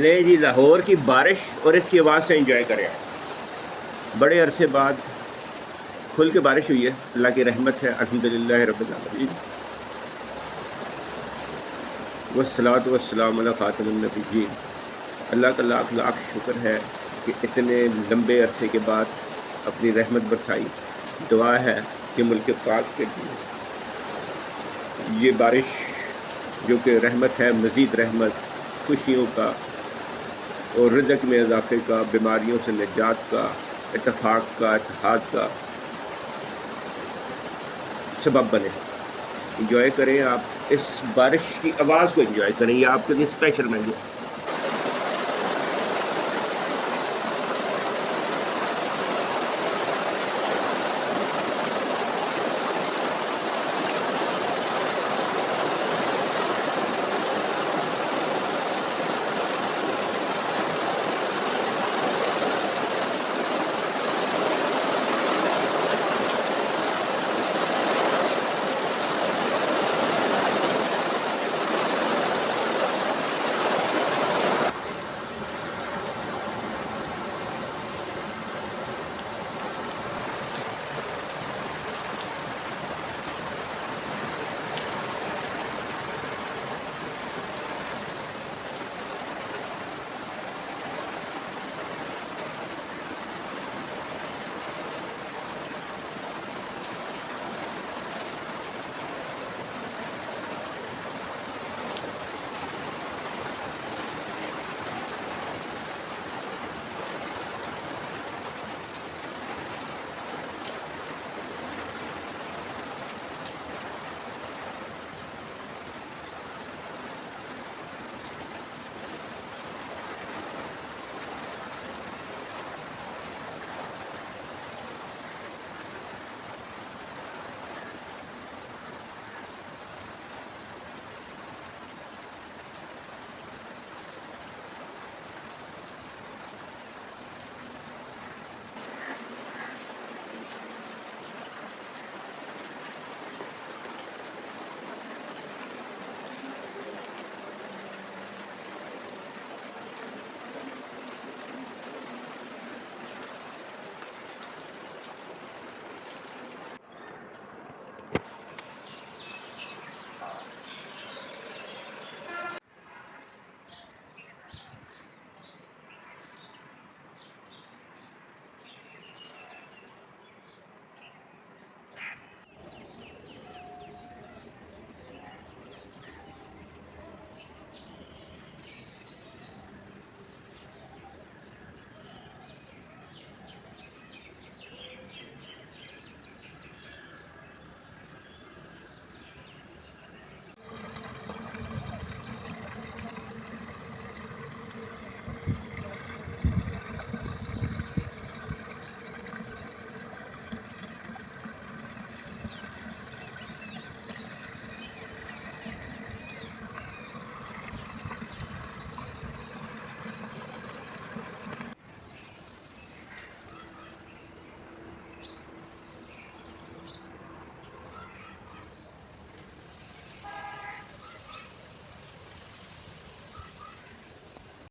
لیں جی لاہور کی بارش اور اس کی آواز سے انجوائے کریں. بڑے عرصے بعد کھل کے بارش ہوئی ہے، اللہ کی رحمت ہے، الحمدللہ رب العالمین. والصلاۃ والسلام علی خاتم النبیین. اللہ کا لاکھ لاکھ شکر ہے کہ اتنے لمبے عرصے کے بعد اپنی رحمت برسائی. دعا ہے کہ ملک پاک کے لیے یہ بارش جو کہ رحمت ہے، مزید رحمت، خوشیوں کا اور رزق میں اضافے کا، بیماریوں سے نجات کا، اتفاق کا، اتحاد کا سبب بنے. انجوائے کریں، آپ اس بارش کی آواز کو انجوائے کریں، یہ آپ کے لیے اسپیشل مینگو.